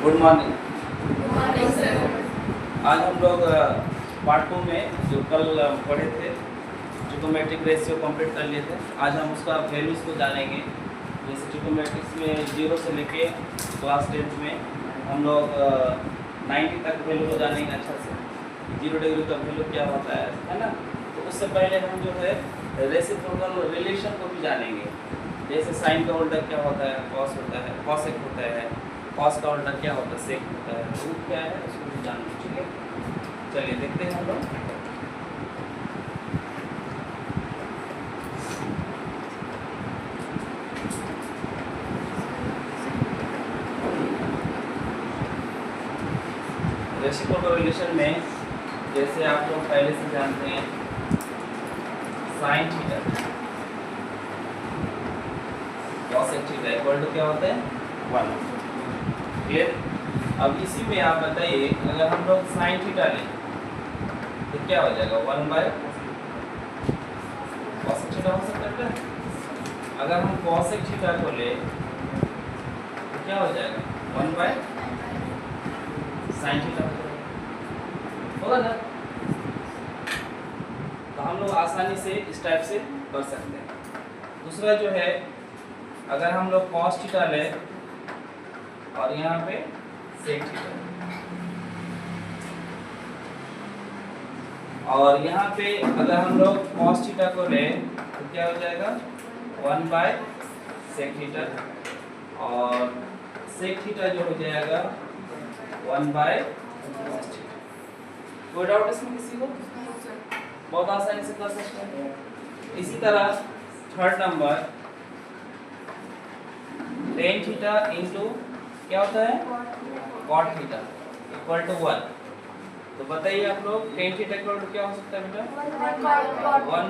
Good morning. Morning sir. आज हम लोग पार्ट 2 में जो कल पढ़े थे ट्रिगोनोमेट्रिक रेशियो कंप्लीट कर लिए थे। आज हम उसका वैल्यूज़ को जानेंगे। जैसे ट्रिगोनोमेट्रिक्स में 0 से लेके क्लास 10th में हम लोग 90 तक वैल्यू को जानेंगे अच्छा से। 0 डिग्री का वैल्यू क्या होता है ना। तो उससे पहले हम जो है रेसिप्रोकल रिलेशन को भी जानेंगे। जैसे साइन का उल्टा क्या होता है, कॉस होता है, कॉसेक होता है, कॉस का उल्टा क्या होता है, सेक होता है। रूट क्या है उसको भी जानना, ठीक है। चलिए देखते हैं हम लोग। रेसिप्रोकल रिलेशन में जैसे आप लोग पहले से जानते हैं sine theta cosec theta equal to क्या होता है 1। क्लियर। अब इसी में आप बताइए अगर हम लोग साइन थीटा लें तो क्या हो जाएगा 1 बाय कॉसेक थीटा हो सकता है। अगर हम कॉसेक थीटा को ले तो क्या हो जाएगा 1 बाय साइन थीटा होगा ना। तो हम लोग आसानी से इस टाइप से कर सकते हैं। दूसरा जो है अगर हम लोग कॉस थीटा लें और यहाँ पे सेक थीटा और यहाँ पे अगर हम लोग कॉस थीटा को लें तो क्या हो जाएगा 1 बाय सेक थीटा और सेक थीटा जो हो जाएगा 1 बाय कॉस थीटा। कोई डाउट इसमें किसी को? बहुत आसानी से कर सकते हैं। इसी तरह third number tan theta into क्या होता है कॉट थीटा इक्वल टू 1। तो बताइए आप लोग टेन थीटा इक्वल टू क्या हो सकता है बेटा 1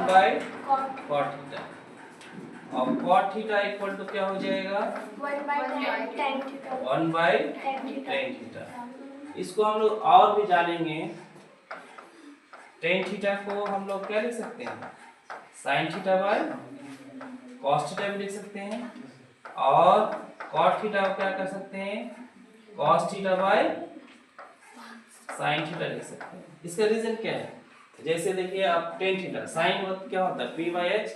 बाय कॉट थीटा और कॉट थीटा इक्वल टू क्या हो जाएगा 1 बाय टेन थीटा। इसको हम लोग और भी जानेंगे। टेन थीटा को हम लोग क्या लिख सकते हैं sine theta by cos theta भी लिख सकते हैं और कॉट थीटा को क्या कर सकते हैं cos theta by sine theta लिख सकते हैं। इसका रीजन क्या है? जैसे देखिए आप टेन थीटा साइन क्या होता है p बाय h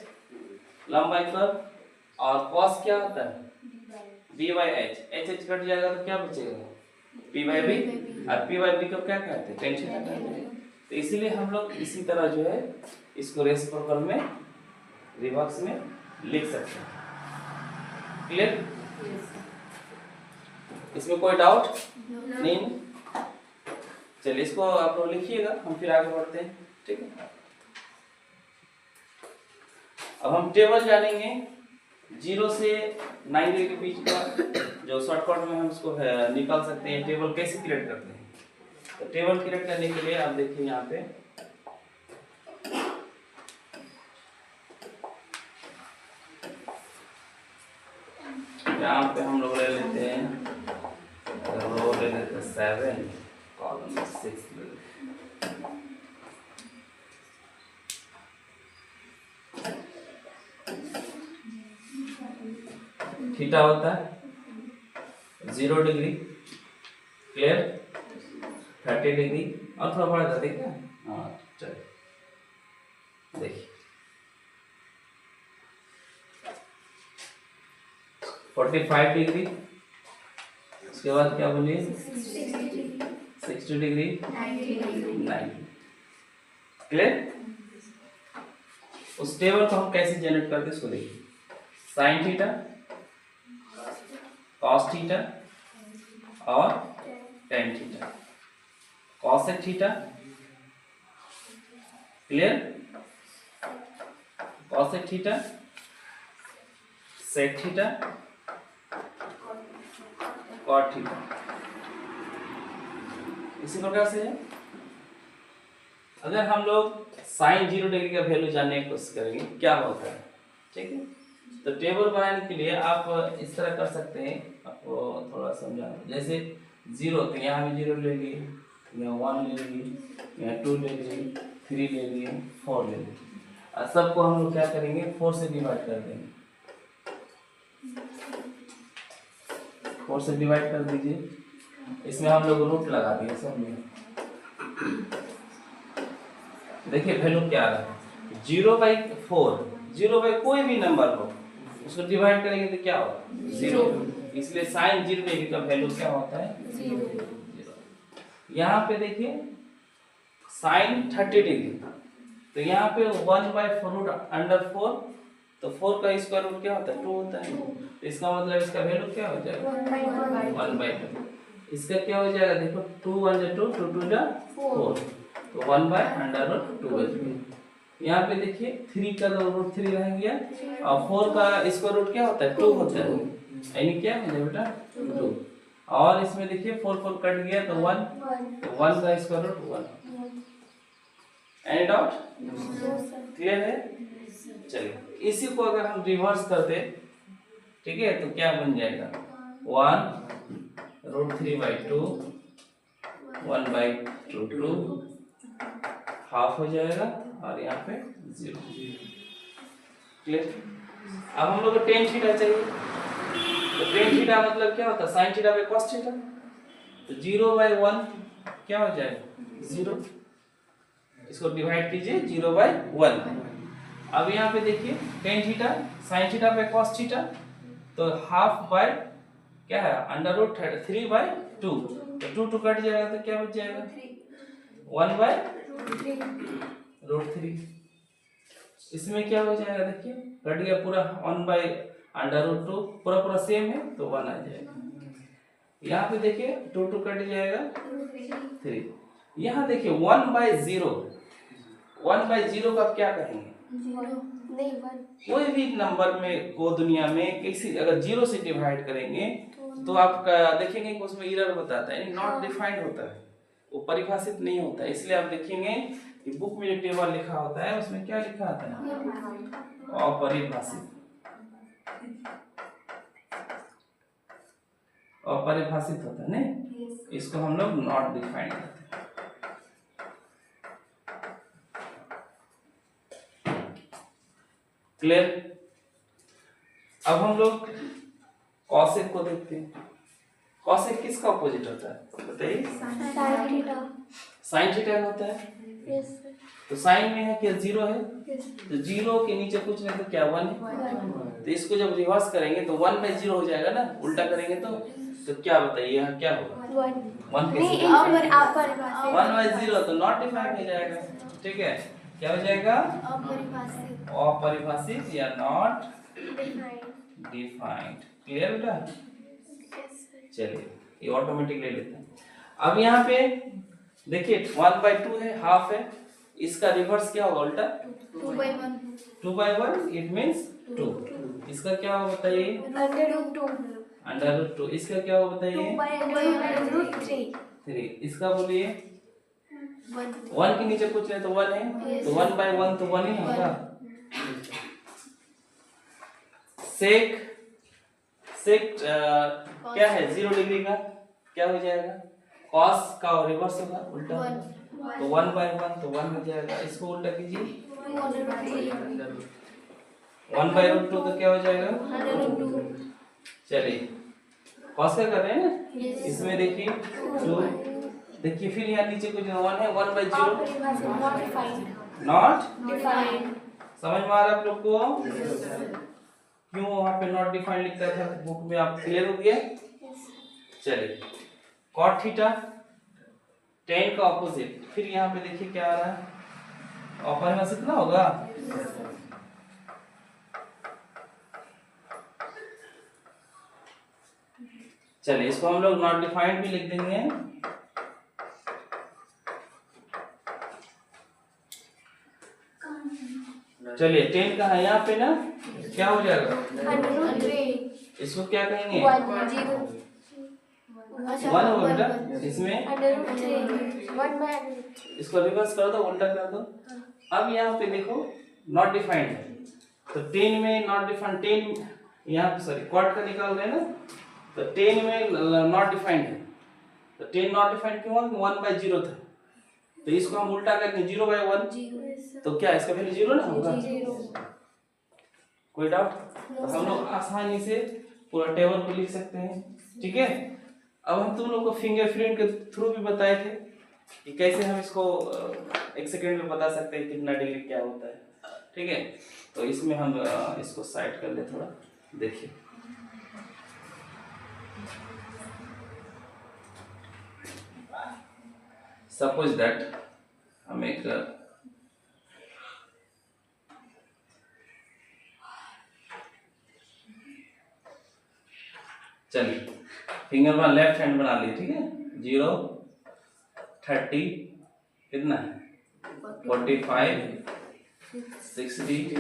लंबाई पर और कॉस क्या होता है b by h। h cut जाएगा तो क्या बचेगा p बाय b और p बाय b को क्या कहते हैं टेन थीटा कहते हैं। तो इसीलिए हम लोग इसी तरह जो है इसको रेसिप्रोकल में रिवर्स में लिख सकते हैं। क्लियर? इसमें कोई डाउट नहीं? चलिए इसको आप लोग लिखिएगा, हम फिर आगे बढ़ते हैं, ठीक है। अब हम टेबल जानेंगे 0 से 90 के बीच का जो शॉर्टकट में हम इसको निकाल सकते हैं। टेबल कैसे क्रिएट करते हैं? तो टेबल क्रिएट करने के लिए आप देखिए यहाँ पे हम लोग ले लेते हैं रो ले लेते हैं 7 कॉलम 6 ले लेते हैं। थीटा होता है 0 डिग्री। क्लियर? 30 डिग्री और थोड़ा बड़ा था, ठीक है। हाँ चलिए देखिए 45 डिग्री। उसके बाद क्या बोलिए 60 डिग्री 90। क्लियर? उस टेबल को हम कैसे जनरेट करते इसको देखिए साइन थीटा कॉस थीटा और tan theta cosec theta. Clear? Cosec theta sec theta cot theta. इसी प्रकार से अगर हम लोग साइन 0 डिग्री का वैल्यू जानने की कोशिश करेंगे क्या होता है, ठीक है। तो टेबल बनाने के लिए आप इस तरह कर सकते हैं। आपको थोड़ा समझा जैसे 0 तो यहाँ भी 0 ले लिए, यहाँ 1 ले लिए, यहाँ 2 ले लिए, 3 ले लिए, 4 ले लिए और सबको हम लोग क्या करेंगे 4 से डिवाइड कर देंगे। 4 से डिवाइड कर दीजिए इसमें हम लोग रूट लगा दिए सब में। देखिए वैल्यू क्या आ रहा है 0/4। 0 कोई भी नंबर हो उसको डिवाइड करेंगे तो क्या होगा 0, इसलिए साइन 0 का वैल्यू क्या होता है 0। यहाँ पे देखिए साइन 30 डिग्री, तो यहाँ पे 1/4 तो 4 का स्क्वायर रूट क्या होता है 2 होता है, तो इसका मतलब इसका वैल्यू क्या हो जाएगा 1/2। इसका क्या हो जाएगा देखो 2 1 2 2 2 4, तो 1/√2। यहाँ पे देखिए 3 का तो रूट 3 रह गया और 4 का स्क्वायर रूट क्या होता है 2 होता है, यानी क्या है बेटा 2। और इसमें देखिए 4 4 कट गया तो 1, तो 1 का square root 1। Any doubt? Clear है? चलिए इसी को अगर हम रिवर्स करते, ठीक है, तो क्या बन जाएगा 1√3/2 1/2 हाफ हो जाएगा और यहाँ पे 0। क्लियर? अब हम लोग को टेन थीटा चाहिए, तो टेन थीटा मतलब क्या होता है sine theta by cos theta, तो 0/1 क्या हो जाएगा 0, इसको डिवाइड कीजिए 0/1। अब यहाँ पे देखिए tan theta sine theta by cos theta, तो हाफ बाय क्या है √3/2, तो 2 2 कट जाएगा तो क्या बच जाएगा 1/√3। इसमें क्या हो जाएगा देखिए कट गया पूरा 1/√2, पूरा पूरा सेम है तो 1 आ जाएगा। यहाँ पे देखिए 2 2 कट जाएगा 3। यहाँ देखिए 1/0, 1/0 का आप क्या कहेंगे कोई भी नंबर में को दुनिया में किसी अगर 0 से डिवाइड करेंगे तो आप देखेंगे कि उसमें एरर बताता है, नॉट डिफाइंड होता है, वो परिभाषित नहीं होता है। इसलिए आप देखेंगे कि बुक में जो टेबल लिखा होता है उसमें क्या लिखा आता है अपरिभाषित, अपरिभाषित होता है नहीं, इसको हम लोग नॉट डिफाइंड करते हैं। क्लियर? अब हम लोग कॉसेक को देखते हैं। कॉसेक किसका अपोजिट होता है बताइए? साइन थीटा होता है। तो साइन में है क्या 0 है, तो 0 के नीचे कुछ नहीं तो क्या 1 है, तो इसको जब रिवर्स करेंगे तो 1/0 हो जाएगा ना, उल्टा करेंगे तो क्या बताइए यहाँ क्या होगा 1 1/0 तो नॉट डिफाइंड हो जाएगा, ठीक है, क्या हो जाएगा अपरिभाषित या नॉट डिफाइंड। क्लियर बेटा? चलिए ये ऑटोमेटिक ले लेते हैं। अब यहाँ पे देखिए 1/2 है, हाफ है, इसका रिवर्स क्या होगा उल्टा 2/1 इट मींस 2। इसका क्या होगा बताइए √2। इसका क्या होगा बताइए 3। इसका बोलिए 1 के नीचे कुछ नहीं तो 1 है, तो 1/1 तो 1 ही होगा। सेक क्या है 0 डिग्री का क्या हो जाएगा कॉस का रिवर्स होगा उल्टा, तो 1/1 तो 1 हो जाएगा। इसको उल्टा कीजिए 1/√2 तो क्या हो जाएगा चलिए कॉस का कर रहे हैं ना, इसमें देखिए 2, देखिए फिर यहाँ नीचे कुछ 1 है 1/0 नॉट डिफाइंड। समझ में आ रहा है आप लोग को क्यों वहां पे नॉट डिफाइंड लिखता था बुक में? आप क्लियर हो गया? चलिए कॉट थीटा tan का ऑपोजिट, फिर यहाँ पे देखिए क्या आ रहा है अपरिभाषित ना होगा, चलिए इसको हम लोग नॉट डिफाइंड भी लिख देंगे। चलिए 10 का है यहाँ पे ना, क्या हो जाएगा इसको क्या कहेंगे 1 होगा बेटा, इसमें इसको रिवर्स कर दो उल्टा कर दो। अब यहाँ पे देखो नॉट डिफाइंड है, तो 10 में नॉट डिफाइंड 10 यहाँ सॉरी क्वाड का निकाल रहे हैं ना, तो 10 में नॉट डिफाइंड है, तो 10 नॉट डिफाइंड क्यों हुआ 1/0 था, तो इसको हम उल्टा करके 0/1 तो क्या इसका वैल्यू 0 ना होगा। कोई डाउट? तो हम लोग आसानी से पूरा टेबल को लिख सकते हैं, ठीक है। अब हम तुम लोग को फिंगरप्रिंट के थ्रू भी बताए थे कि कैसे हम इसको 1 सेकेंड में बता सकते हैं कितना डिग्री क्या होता है, ठीक है। तो इसमें हम इसको साइड कर ले थोड़ा, देखिए सपोज दैट हम एक चलिए फिंगर वन लेफ्ट हैंड बना लिए, ठीक है। 0 30 कितना है 45 60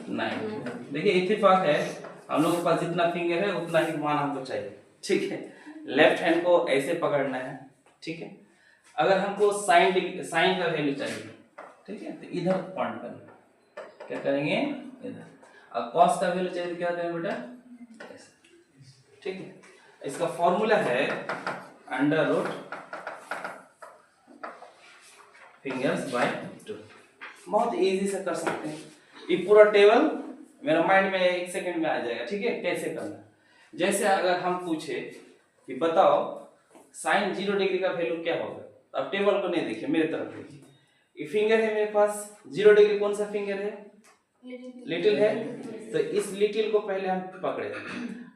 90। देखिए इत्तेफाक है हम लोग के पास जितना फिंगर है उतना ही मान हमको चाहिए, ठीक है। लेफ्ट हैंड को ऐसे पकड़ना है, ठीक है। अगर हमको साइन का वैल्यू चाहिए, ठीक है, तो इधर पॉइंट करना, क्या करेंगे इधर। अब कॉस का वैल्यू चाहिए तो क्या करेंगे बेटा, ठीक है। इसका फॉर्मूला है अंडर रूट फिंगर्स बाय 2। बहुत इजी से कर सकते हैं, ये पूरा टेबल मेरा माइंड में 1 सेकंड में आ जाएगा, ठीक है। कैसे करना, जैसे अगर हम पूछे कि बताओ साइन 0 डिग्री का वैल्यू क्या होगा, अब टेबल को नहीं देखिए, मेरे तरफ देखिए। ये फिंगर है मेरे पास, 0 डिग्री कौन सा फिंगर है, लिटिल है, तो इस लिटिल को पहले हम पकड़े।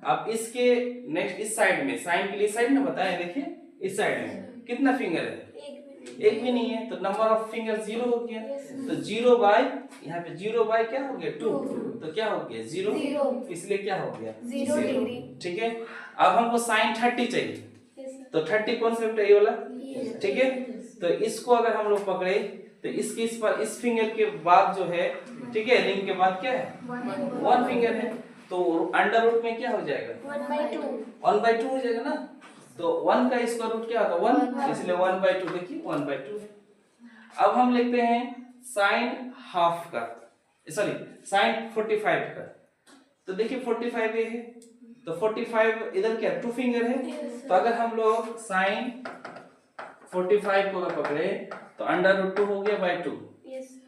अब इसके नेक्स्ट इस साइड में, साइन के लिए साइड ना बताए, देखिए इस साइड में कितना फिंगर है, एक भी नहीं है, तो नंबर ऑफ फिंगर 0 हो गया। तो 0 बाय यहाँ पे 0 बाय क्या हो गया 2, तो क्या हो गया 0, इसलिए क्या हो गया 0 डिग्री, ठीक है। अब हमको साइन 30 चाहिए, तो 30 कौन सा है, ये वाला, ठीक है। तो इसको अगर हम लोग पकड़े तो इसके इस पर इस फिंगर के बाद जो है, ठीक है, रिंग के बाद क्या है 1 फिंगर है, तो अंडर रूट में क्या हो जाएगा 1/2 हो जाएगा ना। तो 1 का स्क्वायर रूट क्या होता है 1, इसलिए 1/2, देखिए 1/2 है। अब हम लिखते हैं साइन हाफ का, सॉरी साइन 45 का, तो देखिए 45 ये है, तो 45 इधर क्या 2 फिंगर है, तो अगर हम लोग साइन 45 को अगर पकड़े तो अंडर रूट 2 हो गया बाय 2।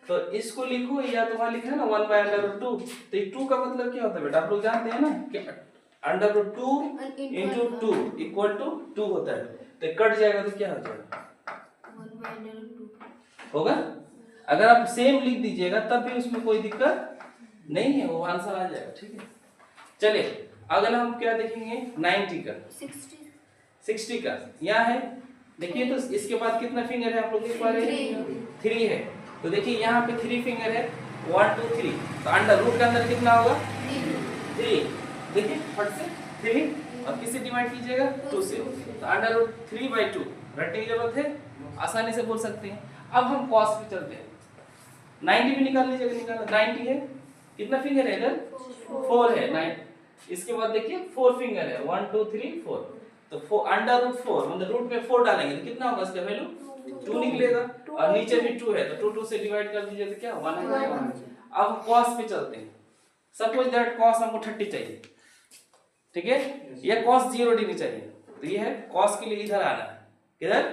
तो इसको लिखो, या तो वहां लिखा है ना 1 बाय अंडर रूट 2, तो 2 का मतलब क्या होता है बेटा, आप लोग जानते हैं ना कि under root 2 into 2 equal to 2 होता है, तो कट जाएगा तो क्या हो जाएगा 1 बाय अंडर रूट 2 होगा। अगर आप सेम लिख दीजिएगा तब भी उसमें कोई दिक्कत नहीं है, वो आंसर आ जाएगा, ठीक है। चलिए अगला हम क्या देखेंगे 90 का 60 का, यहाँ है देखिए, तो इसके बाद कितना फिंगर है आप लोग देख पा रहे हैं 3 है, तो देखिए यहाँ पे 3 फिंगर है 1 2 3, तो अंडर रूट के अंदर कितना होगा 3, देखिए फट से 3 और किससे डिवाइड कीजिएगा 2 से, तो अंडर रूट 3/2 रटने की जरूरत है, आसानी से बोल सकते हैं। अब हम कॉस पे चलते हैं, 90 भी निकाल लीजिएगा, निकाला 90 है, कितना फिंगर है इधर 4 है 9, इसके बाद देखिए 4 फिंगर है 1 2 3 4, तो 4 अंडर रूट 4 मतलब रूट में 4 डालेंगे तो कितना होगा इसका वैल्यू 2 निकलेगा, और नीचे भी 2 है तो 2 से डिवाइड कर दीजिए तो क्या 1 हो जाएगा। अब cos पे चलते हैं, सपोज दैट cos हमको 30 चाहिए, ठीक है, ये cos 0 डिग्री चाहिए, तो ये है cos के लिए इधर आना है, किधर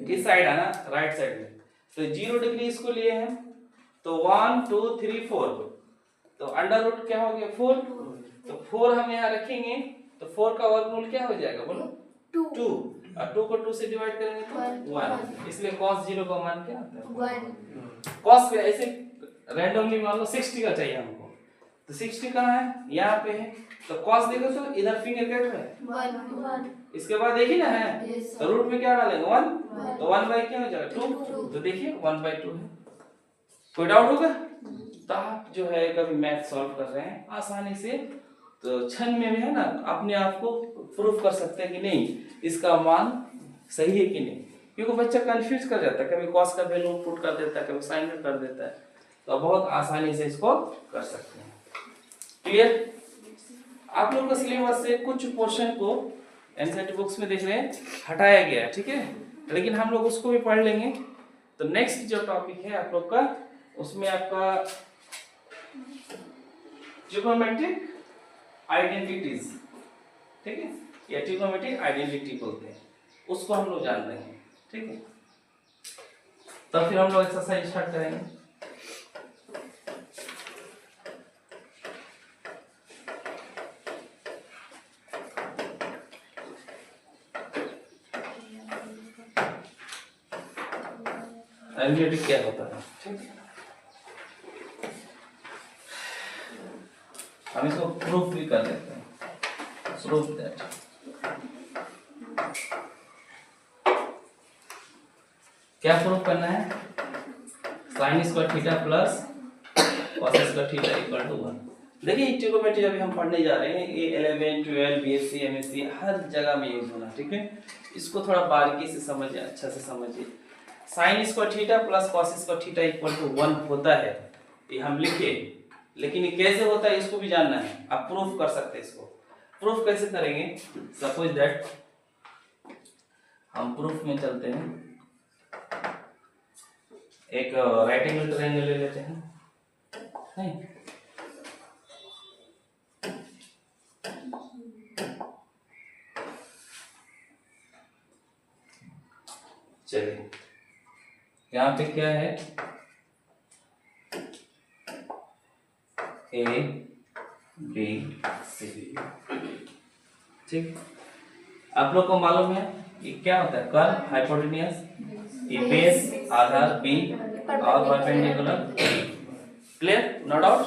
इस साइड आना, राइट साइड में, तो 0 डिग्री इसको लिए हैं, तो 1 2 3 4, तो अंडर रूट क्या हो गया 4, तो 4 हम यहाँ रखेंगे, तो 4 का वर्गमूल क्या हो जाएगा बोलो 2, और 2 को 2 से डिवाइड करेंगे तो 1, इसलिए cos 0 का मान क्या आता है 1। cos पे ऐसे रैंडमली मान लो 60 का चाहिए हमको, तो 60 कहाँ है यहाँ पे है, तो cos देखो तो इधर फिंगर कट है 1, इसके बाद देखिए ना है, तो रूट में क्या डालेंगे 1, तो 1 बाय क्या हो जाएगा 2, तो देखिए 1/2 है। कोई डाउट होगा, तो आप जो है कभी मैथ सॉल्व कर रहे हैं आसानी से, तो क्षण में भी है ना अपने आप को प्रूफ कर सकते हैं कि नहीं इसका मान सही है कि नहीं, क्योंकि बच्चा कंफ्यूज कर जाता है, कभी cos का वैल्यू पुट कर देता है, कभी साइन का कर देता है, तो बहुत आसानी से इसको कर सकते हैं। क्लियर, आप लोगों का सिलेबस से कुछ पोर्शन को एनसीईआरटी बुक्स में देख रहे हैं हटाया गया है, ठीक है, लेकिन हम लोग उसको भी पढ़ लेंगे। तो नेक्स्ट जो टॉपिक है आप लोग का, उसमें आपका ट्रिग्नोमेट्रिक आइडेंटिटीज, ठीक है, या ट्रिग्नोमेट्रिक आइडेंटिटी बोलते हैं, उसको हम लोग जान रहे हैं, ठीक है। तो फिर हम लोग एक्सरसाइज स्टार्ट करेंगे। एनालिटिक क्या होता है, ठीक है। हम इसको प्रूफ भी कर लेते हैं, प्रूफ दैट क्या प्रूफ करना है, sine square theta plus cos square theta equal to 1। देखिए ट्रिग्नोमेट्री अभी हम पढ़ने जा रहे हैं, ये 11 12 बीएससी एमएससी हर जगह में यूज होना, ठीक है। इसको थोड़ा बारीकी से समझिए, अच्छा से समझिए। Sine square theta plus cos square theta equal to 1 होता है, ये हम लिखे, लेकिन ये कैसे होता है इसको भी जानना है। आप प्रूफ कर सकते हैं इसको। प्रूफ कैसे करेंगे, सपोज दैट हम प्रूफ में चलते हैं, एक राइट एंगल ट्रायंगल ले लेते हैं, नहीं चलिए यहाँ पे क्या है, ए बी सी, ठीक। आप लोग को मालूम है ये क्या होता है, कर्व, हाइपोटेन्यूज, ये बेस, आधार बी और परपेंडिकुलर, क्लियर, नो डाउट।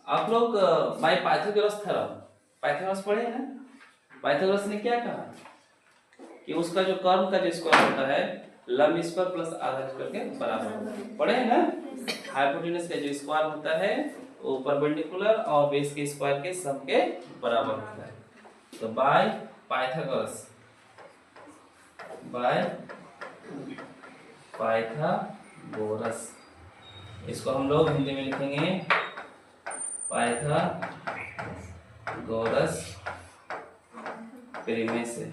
आप लोग बाय पाइथागोरस थ्योरम, पाइथागोरस पढ़े हैं ना। पाइथागोरस ने क्या कहा कि उसका जो कर्व का जो स्क्वायर होता है लंब स्क्वायर प्लस आधार स्क्वायर के बराबर, पढ़े हैं ना। हाइपोटेन्यूज का जो स्क्वायर होता है वो परपेंडिकुलर और बेस के स्क्वायर के सम के बराबर होता है। तो बाय पाइथागोरस, बाय पाइथागोरस, इसको हम लोग हिंदी में लिखेंगे पाइथागोरस प्रीमिस से।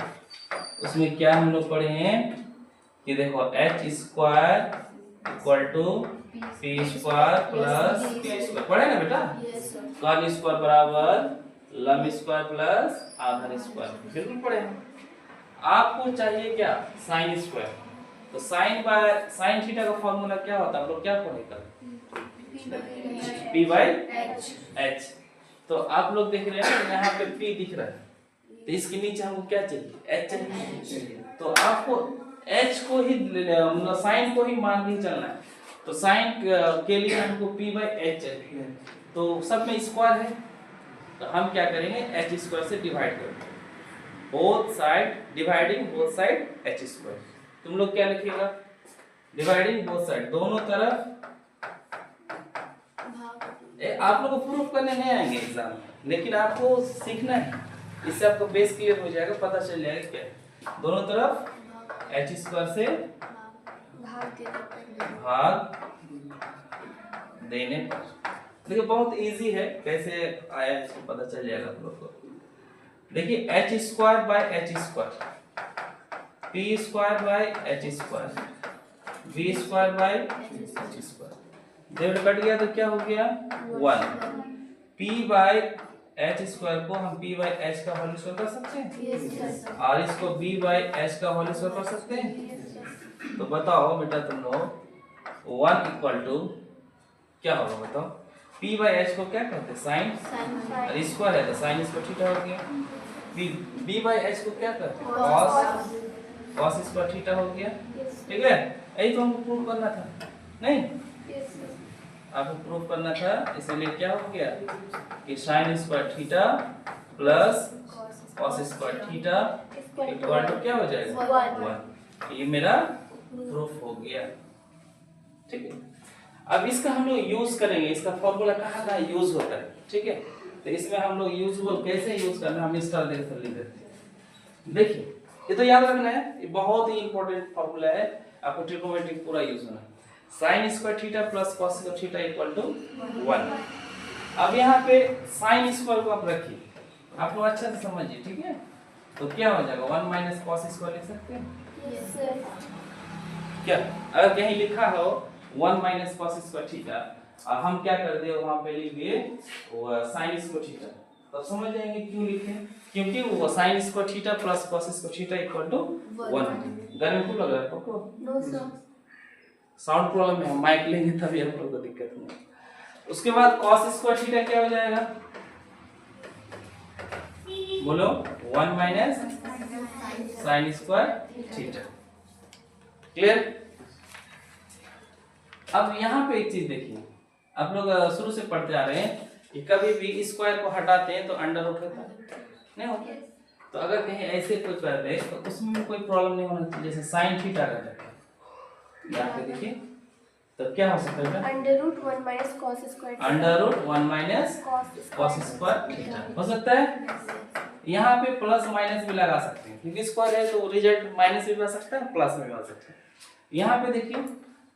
उसमें क्या हम लोग पढ़े हैं कि देखो H square equal to P square plus B square, पढ़े ना बेटा। कर्व स्क्वायर बराबर लंब स्क्वायर प्लस आधार स्क्वायर, बिल्कुल पढ़े हैं। आपको चाहिए क्या, साइन स्क्वायर। तो साइन थीटा का फॉर्मूला क्या होता है, आप लोग क्या पढ़े कल, P बाई H। तो आप लोग देख रहे हैं यहाँ पे P दिख रहा है, तो इसके नीचे हमको क्या चाहिए, H चाहिए। तो आपको H को ही मतलब साइन को ही मान के चलना है। तो साइन के लिए हमको P बाई H चाहिए, तो सब में स्क्वायर है, तो हम क्या करेंगे H स्क्वायर से डिवाइड करेंगे, both side, dividing both side H square. तुम लोग क्या लिखिएगा, डिवाइडिंग बोथ साइड, दोनों तरफ। आप लोग को प्रूफ करने नहीं आएंगे एग्जाम में, लेकिन आपको सीखना है, इससे आपको बेस क्लियर हो जाएगा, पता चल जाएगा क्या, दोनों तरफ H स्क्वायर से भाग देने पर। देखिए बहुत इजी है, कैसे आया इसको पता चल जाएगा आप लोग को। देखिए H square by H square, P square by H square, V square by H square, जब कट गया तो क्या हो गया 1। P बाय H स्क्वायर को हम P बाय H का होल स्क्वायर कर सकते हैं, और इसको B बाय H का होल स्क्वायर कर सकते हैं। तो बताओ बेटा तुम लोग 1 इक्वल टू क्या होगा बताओ, P बाय H को क्या कहते हैं, साइन, और स्क्वायर है तो साइन स्क्वायर थीटा हो गया। B बाय H को क्या कहते हैं, कॉस स्क्वायर थीटा हो गया, ठीक है। यही तो हमको प्रूव करना था, नहीं आपको प्रूफ करना था, इसलिए क्या हो गया कि sine square theta plus cos square theta equal to क्या हो जाएगा 1। ये मेरा प्रूफ हो गया, ठीक है। अब इसका हम लोग यूज करेंगे, इसका फॉर्मूला कहाँ यूज होता है, ठीक है। तो इसमें हम लोग यूजफुल कैसे यूज करना, हम इस तरह लिख देते हैं। देखिए ये तो याद रखना है, ये बहुत ही इंपॉर्टेंट फॉर्मूला है, आपको ट्रिग्नोमेट्री पूरा यूज होना है। Sine square theta plus cos square theta equal to 1। अब यहाँ पे साइन स्क्वायर को आप रखिए, आप लोग अच्छा से समझिए, ठीक है। तो क्या हो जाएगा 1 माइनस कॉस स्क्वायर लिख सकते हैं, यस सर। क्या अगर कहीं लिखा हो 1 माइनस कॉस स्क्वायर थीटा और हम क्या कर दिए वहां पे लिख दिए साइन स्क्वायर थीटा, तो समझ जाएंगे क्यों लिखे, क्योंकि वो sine square theta plus cos square theta equal to 1। गर्मी खूब लग रहा है आपको, नो सर। साउंड प्रॉब्लम है, माइक लेंगे तभी हम लोग को दिक्कत नहीं। उसके बाद cos स्क्वायर थीटा क्या हो जाएगा, बोलो 1 minus sign square theta, clear. अब यहाँ पे एक चीज देखिए, आप लोग शुरू से पढ़ते आ रहे हैं कि कभी भी स्क्वायर को हटाते हैं तो अंडर रूट होता है, नहीं होता। तो अगर कहीं ऐसे कोई कर दे तो उसमें भी कोई प्रॉब्लम नहीं होना चाहिए। जैसे साइन थीटा का करते हैं, यहाँ पे देखिए, तो क्या हो सकता है? Under root 1 minus cos square, under root 1 minus cos square theta हो सकता है। यहाँ पे प्लस माइनस भी लगा सकते हैं, क्योंकि स्क्वायर है तो रिजल्ट माइनस भी आ सकता है, प्लस में भी आ सकता है। यहाँ पे देखिए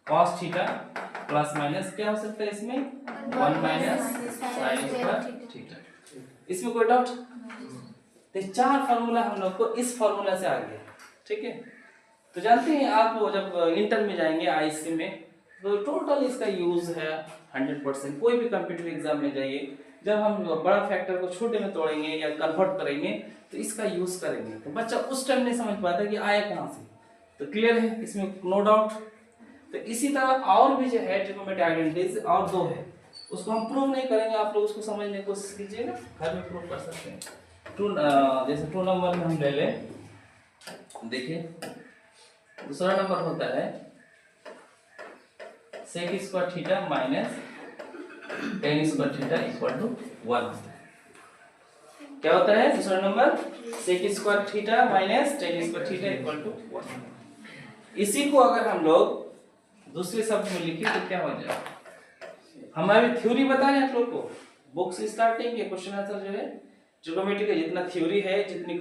कॉस थीटा प्लस माइनस क्या हो सकता है इसमें? 1 माइनस साइन स्क्वायर थीटा। इसमें कोई डाउट? तो चार फार्मूला हम लोग को इस फार्मूला से आ गया, ठीक है। तो जानते हैं आप जब इंटर में जाएंगे आईसी में, तो टोटल इसका यूज है 100%। कोई भी कॉम्पिटिटिव एग्जाम में जाइए, जब हम बड़ा फैक्टर को छोटे में तोड़ेंगे या कन्वर्ट करेंगे तो इसका यूज करेंगे। तो बच्चा उस टाइम नहीं समझ पाता कि आया कहाँ से। तो क्लियर है, इसमें नो डाउट। तो इसी तरह और भी जो है ट्रिग्नोमेट्रिक आइडेंटिटीज और दो है, उसको हम प्रूव नहीं करेंगे, आप लोग उसको समझने की कोशिश कीजिएगा, घर में प्रूव कर सकते हैं। जैसे 2 नंबर में हम ले लें, देखिए दूसरा नंबर होता है sec square theta minus tan square theta equal to 1। क्या होता है दूसरा number? Sec square theta minus tan square theta equal to 1। इसी को अगर हम लोग दूसरे शब्द में लिखें तो क्या हो जाएगा? हम अभी थ्योरी बता रहे हैं आप लोग को, बुक्स स्टार्टिंग के क्वेश्चन आंसर जो है ट्रिग्नोमेट्री का जितना थ्योरी है, जितनी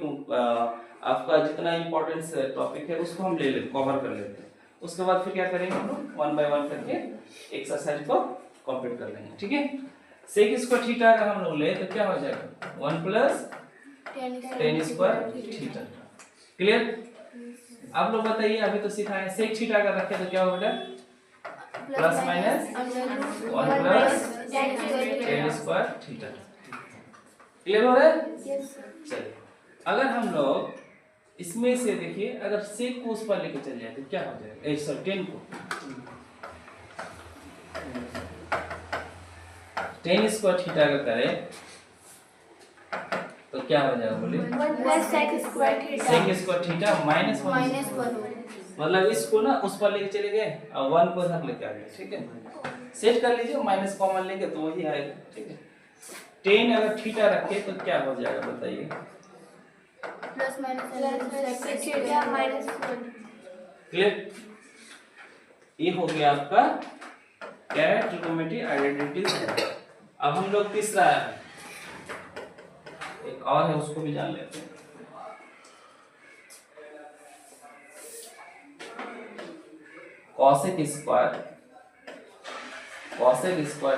आपका जितना इंपॉर्टेंस टॉपिक है उसको हम ले लेते, कवर कर लेते हैं। उसके बाद फिर क्या करेंगे हम लोग 1 बाय 1 करके एक्सरसाइज को कंप्लीट कर लेंगे, ठीक है। सेक स्क्वायर थीटा अगर हम लोग ले तो क्या हो जाएगा? 1 plus ten square theta. Clear? आप लोग बताइए, अभी तो सीखा है सेक थीटा अगर रखे तो क्या होगा? Plus minus 1 plus ten square theta. Clear हो रहा है? चलिए, अगर हम लोग इसमें से देखिए, अगर सेक को उस पर लेके चल जाए तो क्या हो जाएगा? सर 10 को 10 स्क्वायर थीटा का करें तो क्या हो जाएगा? बोलिए 1 plus sec square theta, sec square theta minus 1। मतलब इसको ना उस पर लेके चले गए और 1 को इधर लेके आ गए, ठीक है। सेट कर लीजिए, माइनस कॉमन लेके तो वही आएगा, ठीक है। 10 अगर थीटा रखे तो क्या हो जाएगा बताइए? Plus minus sec theta minus 1। Clear? ये हो गया आपका क्या है? ट्रिग्नोमेट्रिक आइडेंटिटीज है। अब हम लोग तीसरा है, एक और है उसको भी जान लेते हैं। Cosec square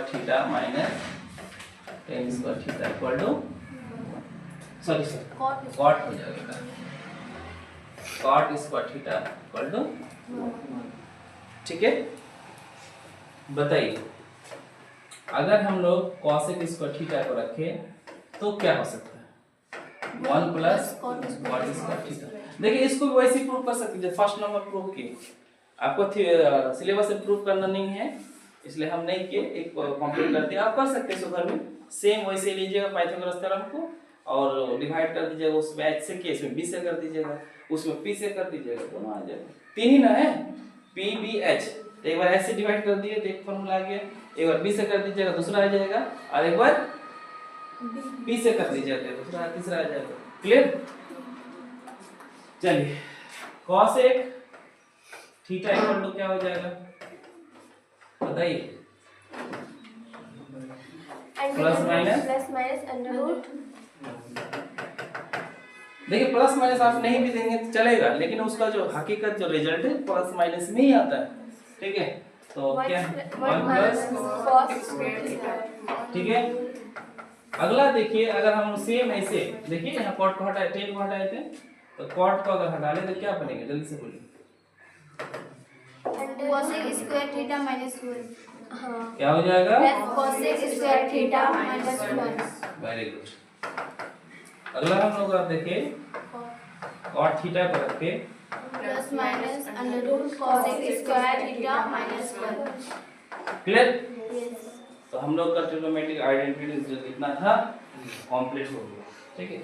theta minus tan square theta equal to cot हो जाएगा, cot square theta equal to, ठीक है। बताइए, अगर हम लोग कॉसेक स्क्वायर थीटा को रखें तो क्या हो सकता है? 1 प्लस कॉट स्क्वायर थीटा। देखिए इसको भी वैसे ही प्रूव कर सकते हैं, फर्स्ट नंबर प्रूव किए। आपको सिलेबस से प्रूव करना नहीं है, इसलिए हम नहीं किए, एक कंप्लीट कर दिया। आप कर सकते हैं घर में, सेम वैसे लीजिएगा पाइथागोरस थ्योरम को और डिवाइड कर दीजिएगा, उसमें h से k, इसमें b से कर दीजिएगा, उसमें p से कर दीजिएगा, दोनों आ जाएगा। तीन ही ना है, p b h। तो एक बार h से डिवाइड कर दिए तो एक फॉर्मूला आ गया, एक बार b से कर दीजिएगा दूसरा आ जाएगा, और एक बार p से कर दीजिएगा दूसरा तीसरा आ जाएगा। क्लियर? चलिए, कॉसेक थीटा इक्वल टू क्या हो जाएगा बताइए? Plus minus under root. देखिए प्लस माइनस आप नहीं भी देंगे तो चलेगा, लेकिन उसका जो हकीकत जो रिजल्ट है प्लस माइनस में ही आता है, ठीक है। तो क्या 1 प्लस कॉस, ठीक है। अगला देखिए, अगर हम सेम ऐसे देखिए, यहाँ कॉट को हटाए, टेन को हटाए थे, तो कॉट को अगर हटा ले तो क्या बनेगा? जल्दी से बोलिए। Cosec square theta minus 1। हां, क्या हो जाएगा? Cosec square theta minus 1। Very good. अगला हम लोग आप देखिए, कॉट थीटा को रखे plus minus under root cosec square theta minus 1। Clear? तो हम लोग का ट्रिग्नोमेट्रिक आइडेंटिटी जो जितना था कंप्लीट हो गया, ठीक है।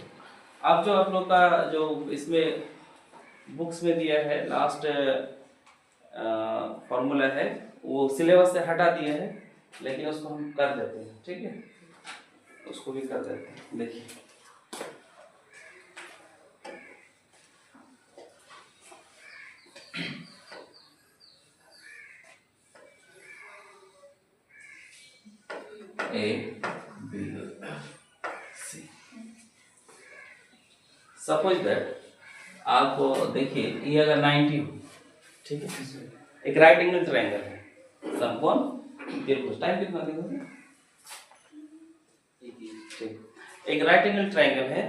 अब जो आप लोग का जो इसमें बुक्स में दिया है लास्ट फॉर्मूला है वो सिलेबस से हटा दिया है, लेकिन उसको हम कर देते हैं, ठीक है, उसको भी कर देते हैं। देखिए A B C। Suppose that आप देखिए ये अगर 90 हो, ठीक है, एक राइट एंगल ट्रायंगल है, समकोण त्रिभुज, टाइम कितना देखोगे, ठीक, एक राइट एंगल ट्रायंगल है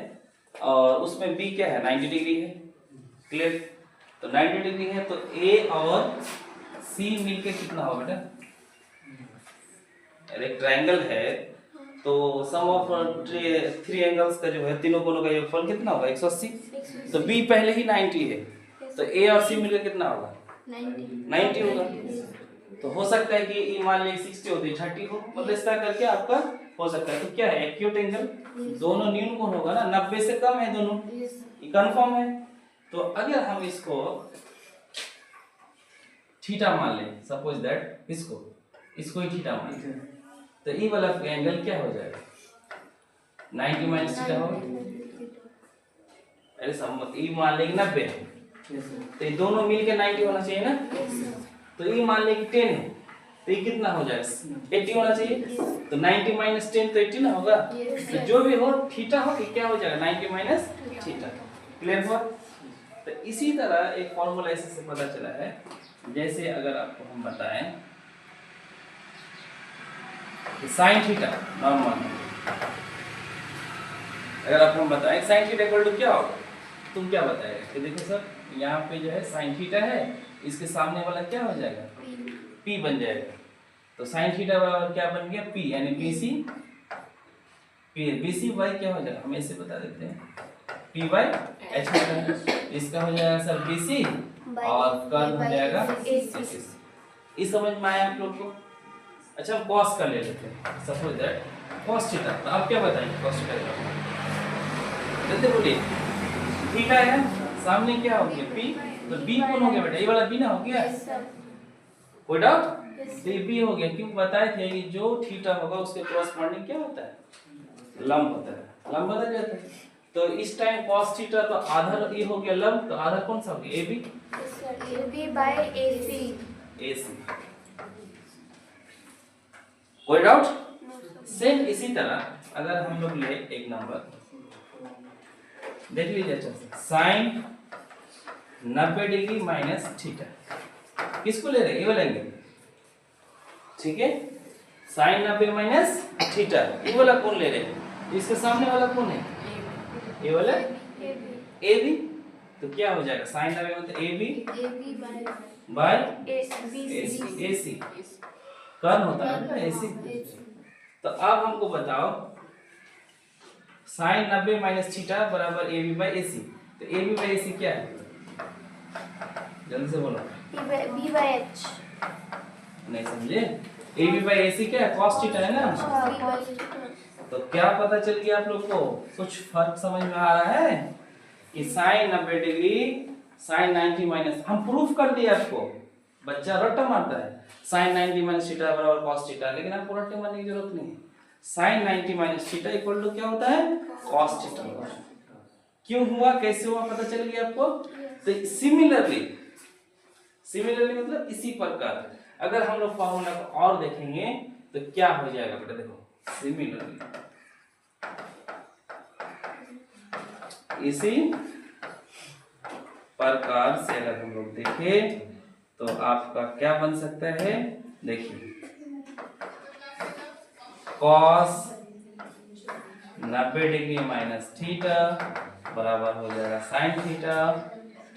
और उसमें बी क्या है, 90 डिग्री है, क्लियर। तो 90 डिग्री है तो ए और सी मिलके कितना होगा बेटा, एक ट्रायंगल है तो सम ऑफ थ्री एंगल्स का जो है, तीनों कोणों का योगफल कितना होगा, 180। तो बी पहले ही 90 है, तो ए और सी मिलकर कितना होगा, 90 होगा। तो हो सकता है कि ये मान लीजिए 60 हो तो 30 हो, मतलब इस तरह करके आपका हो सकता है। तो क्या है, एक्यूट एंगल, दोनों न्यून कोण होगा ना, 90 से कम है दोनों, ये कंफर्म है। तो अगर हम इसको थीटा मान लें, सपोज दैट इसको ही थीटा मान लें, तो ये वाला एंगल क्या हो जाएगा, 90 माइनस थीटा होगा। अरे सम्मत ये मान लें कि 90 है, तो ये दोनों मिलके 90 होना चाहिए ना। तो ये मान लें कि 10 है, तो ये कितना हो जाएगा, 80 होना चाहिए। तो 90 माइनस 10 तो 80 ना होगा। तो जो भी हो थीटा हो कि क्या हो जाएगा, 90 माइनस थीटा। क्लियर हुआ। तो इसी तरह एक फॉर्मूला इससे पता चला है, जैसे अगर आपको हम बताएं साइन थीटा नॉर्मल, अगर आपको हम बताएं साइन थीटा इक्वल टू क्या होगा, तुम क्या बताएगा कि देखो सर यहाँ पे जो है साइन थीटा है, इसके सामने वाला क्या हो जाएगा, P बन जाएगा। तो साइन थीटा बराबर क्या बन गया, P, यानी BC, BC बाई क्या हो जाएगा, हम ऐसे बता देते हैं P बाई H होता है। इसका हो जाएगा सर BC और कर्व हो जाएगा AC। इस समझ में आया आप लोग को। अच्छा हम कॉस का ले लेते हैं, सपोज दैट कॉस थीटा। तो आप क्या बताएंगे कॉस थीटा, जल्दी बोलिए। थीटा है, सामने क्या हो गया P, तो B कौन हो गया बेटा, ये वाला B ना हो गया, कोई डाउट। तो ये B हो गया, क्यों बताए थे कि जो थीटा होगा उसके कॉरस्पॉन्डिंग क्या होता है, लंब होता है, लंब बदल जाता है। तो इस टाइम cos थीटा तो आधा ये हो गया लंब, तो आधा कौन सा हो गया, AB by AC। कोई डाउट। सेम इसी तरह अगर हम लोग ले एक नंबर देख लीजिए अच्छा से, साइन 90 डिग्री माइनस थीटा, किसको ले रहे, ये वाला एंगल, ठीक है, साइन 90 माइनस थीटा, ये वाला कौन ले रहे हैं, इसके सामने वाला कौन है, ये वाला AB। तो क्या हो जाएगा, साइन 90 मतलब AB बाय AC, कर्व होता है ना AC। तो अब हमको बताओ साइन 90 माइनस थीटा बराबर AB बाय AC। तो AB बाय AC क्या है, जल्दी से बोलो, B by H। नहीं समझे, AB बाय AC क्या है, cos थीटा है ना। तो क्या पता चल गया आप लोग को, कुछ फर्क समझ में आ रहा है कि साइन 90 डिग्री साइन 90 माइनस, हम प्रूफ कर दिए आपको, बच्चा रट्टा मारता है साइन 90 माइनस थीटा बराबर cos थीटा, लेकिन आपको रट्टे मारने की जरूरत नहीं है। Sine 90 minus theta equal to क्या होता है, cos थीटा। क्यों हुआ, कैसे हुआ, पता चल गया आपको। तो सिमिलरली मतलब इसी प्रकार अगर हम लोग फॉर्मूला को और देखेंगे तो क्या हो जाएगा बेटा, देखो सिमिलरली इसी प्रकार से अगर हम लोग देखें तो आपका क्या बन सकता है, देखिए cos 90 डिग्री माइनस थीटा बराबर हो जाएगा साइन थीटा।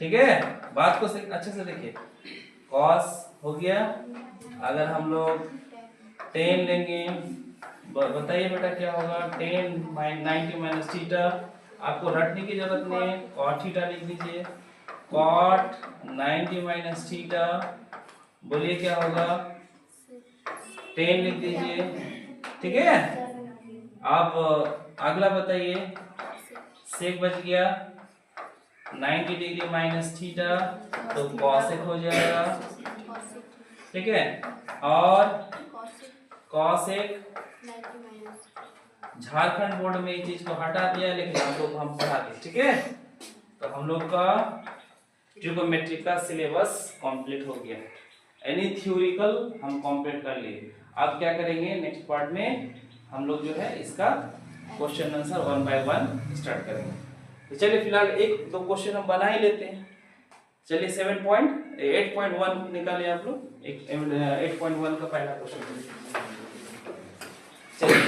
ठीक है, बात को अच्छे से देखिए, cos हो गया, अगर हम लोग 10 लेंगे, बताइए बेटा क्या होगा, 10 90 माइनस थीटा, आपको रटने की जरूरत नहीं है, cot थीटा लिख दीजिए, cot 90 माइनस थीटा, बोलिए क्या होगा, 10 लिख दीजिए। ठीक है, अब अगला बताइए, सेक बच गया 90 डिग्री माइनस थीटा, तो कॉसेक हो जाएगा, ठीक है, और cosec cosec 90 minus Jharkhand board में इस चीज को हटा दिया, लेकिन हम लोग हम पढ़ा दिए। ठीक है, तो हम लोग का ट्रिग्नोमेट्री का सिलेबस कंप्लीट हो गया, यानी थ्योरिकल हम कंप्लीट कर लिए। अब क्या करेंगे नेक्स्ट पार्ट में हम लोग जो है इसका क्वेश्चन आंसर 1 बाय 1 स्टार्ट करेंगे। तो चलिए फिलहाल एक दो क्वेश्चन हम बना ही लेते हैं। चलिए 8.1 निकालिए आप लोग। 8.1 का पहला क्वेश्चन चलिए।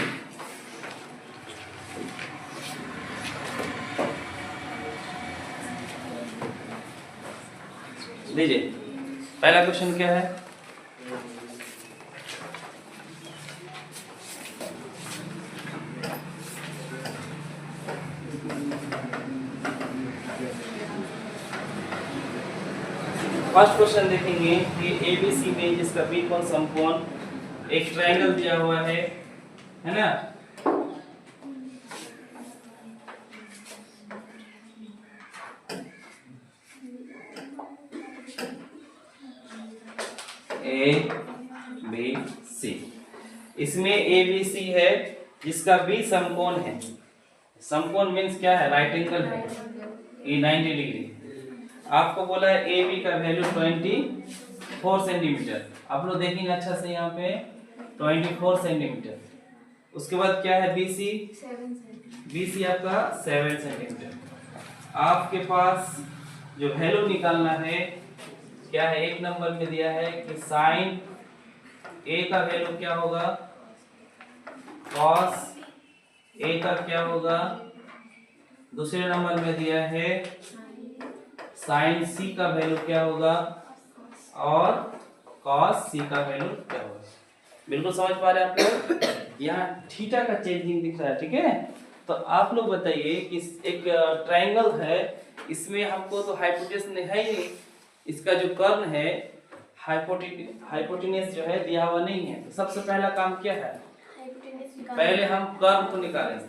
लीजिए पहला क्वेश्चन क्या है, फर्स्ट क्वेश्चन देखेंगे कि एबीसी में जिसका बी कोण समकोण एक ट्रायंगल दिया हुआ है ना, ए बी सी। इसमें ए बी सी है जिसका बी समकोण है। समकोण मीन्स क्या है, राइट एंगल है, ये 90 डिग्री। आपको बोला है ए बी का वैल्यू 24 सेंटीमीटर। आप लोग देखेंगे अच्छा से यहाँ पे 24 सेंटीमीटर। उसके बाद क्या है बी सी, बी सी आपका 7 सेंटीमीटर। आपके पास जो वैल्यू निकालना है क्या है, एक नंबर में दिया है कि साइन ए का वैल्यू क्या होगा, कॉस ए का क्या होगा, दूसरे नंबर में दिया है साइन सी का वैल्यू क्या होगा, और कॉस सी का वैल्यू क्या होगा। बिल्कुल समझ पा रहे हैं आप लोग। यहाँ थीटा का चेंजिंग दिख रहा है। ठीक है, तो आप लोग बताइए कि एक ट्रायंगल है, इसमें हमको तो हाइपोटेनस है ही नहीं, इसका जो कर्ण है हाइपोटेनस जो है दिया हुआ नहीं है। तो सबसे पहला काम क्या है, पहले हम कर्ण को निकालेंगे,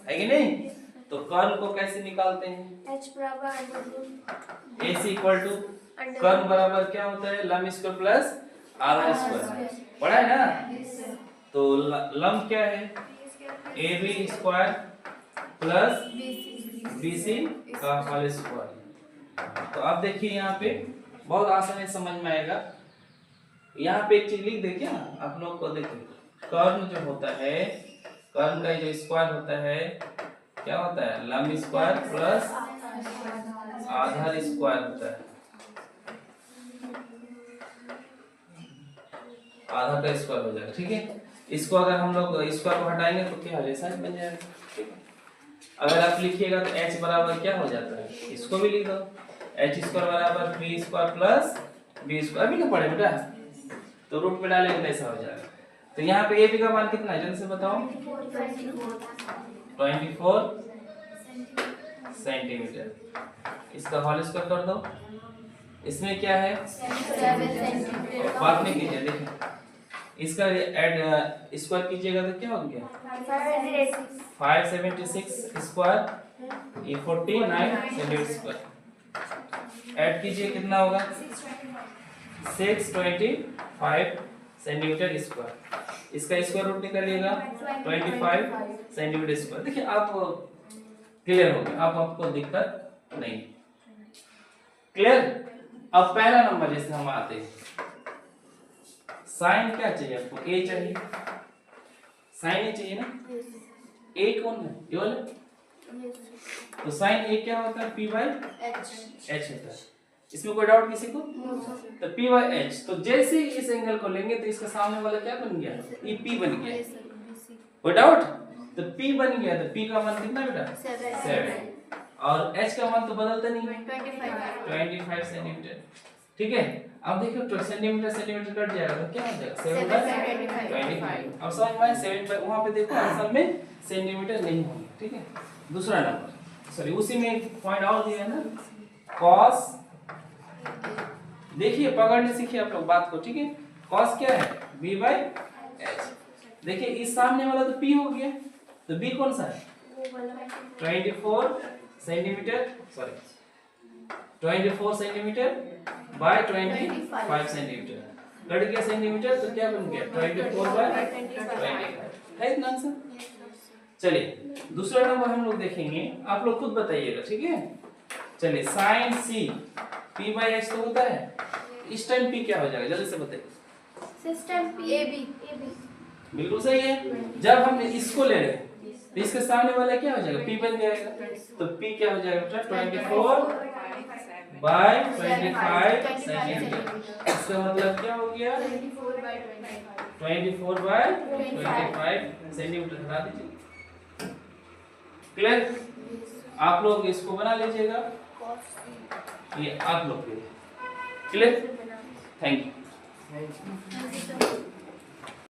है कि नहीं। तो कर्ण को कैसे निकालते हैं, h बराबर AC इक्वल टू कर्ण बराबर क्या होता है, लंब स्क्वायर प्लस आधा स्क्वायर, पढ़ा है ना। तो लंब क्या है, AB स्क्वायर प्लस BC का होल स्क्वायर। तो आप देखिए यहाँ पे बहुत आसानी से समझ में आएगा। यहाँ पे एक चीज लिख दे क्या आप लोग को, देखिए कर्ण जो होता है, कर्ण का जो स्क्वायर होता है क्या होता है, लंब स्क्वायर प्लस आधार स्क्वायर होता है, आधा का स्क्वायर हो जाएगा। ठीक है, इसको अगर हम लोग स्क्वायर को हटाएंगे तो क्या हो जाएगा, साइन बन जाएगा। ठीक है, अगर आप लिखिएगा तो h बराबर क्या हो जाता है, इसको भी लिख दो, h स्क्वायर बराबर b square plus b square. अभी ना पढ़े बेटा, तो रूट में डालेंगे तो ऐसा हो जाएगा। तो यहाँ पे AB का मान कितना है जल्दी से बताओ, 24 सेंटीमीटर। इसका होल स्क्वायर कर दो, इसमें क्या है 7 सेंटीमीटर। बात नहीं कीजिए, देखिए इसका ऐड स्क्वायर कीजिएगा तो क्या हो गया 576 स्क्वायर, ये 49 सेंटीमीटर स्क्वायर। ऐड कीजिए कितना होगा 625 सेंटीमीटर स्क्वायर। इसका स्क्वायर रूट निकालिएगा 25 सेंटीमीटर स्क्वायर। देखिए आप क्लियर हो गया, अब आपको दिक्कत नहीं, क्लियर। अब पहला नंबर जैसे हम आते हैं, साइन क्या चाहिए आपको, ए चाहिए, साइन ए चाहिए ना, ए कौन है, ये वाला। तो साइन ए क्या होता है, पी बाई एच होता है। इसमें कोई डाउट किसी को, तो पी बाई एच। तो जैसे ही इस एंगल को लेंगे तो इसका सामने वाला क्या बन गया, ये पी बन गया, कोई डाउट। तो पी बन गया, तो पी का मान कितना बेटा 7, और एच का मान तो बदलता नहीं है 25 सेंटीमीटर। ठीक है, अब देखिए सेंटीमीटर सेंटीमीटर कट जाएगा तो क्या हो जाएगा 7 बाई 25। अब समझ में 7 बाई, वहां पे देखो आंसर में सेंटीमीटर नहीं होंगे। ठीक है, दूसरा नंबर, सॉरी उसी में एक पॉइंट और दिया है ना, cos। देखिए पकड़ने सीखिए आप लोग बात को। ठीक है, cos क्या है b बाई h। देखिए इस सामने वाला तो p हो गया, तो b कौन सा है 24 centimetre, sorry 24 centimetre bye 25 centimetre. Cut गया सेंटीमीटर तो क्या बन गया 24/25 है इतना आंसर। चलिए दूसरा नंबर हम लोग देखेंगे, आप लोग खुद बताइएगा, ठीक है। चलिए साइन सी p/h तो होता है, इस टाइम p क्या हो जाएगा जल्दी से बताइए। सिस्टम p ab बिल्कुल सही है। जब हम इसको ले रहे हैं तो इसके सामने वाला क्या हो जाएगा p बन जाएगा, तो p क्या हो जाएगा बेटा 24/25 सेंटीमीटर। इसका मतलब क्या हो गया 24/25 सेंटीमीटर। हटा दीजिए, क्लियर। आप लोग इसको बना लीजिएगा, ये आप लोग के लिए क्लियर। Thank you.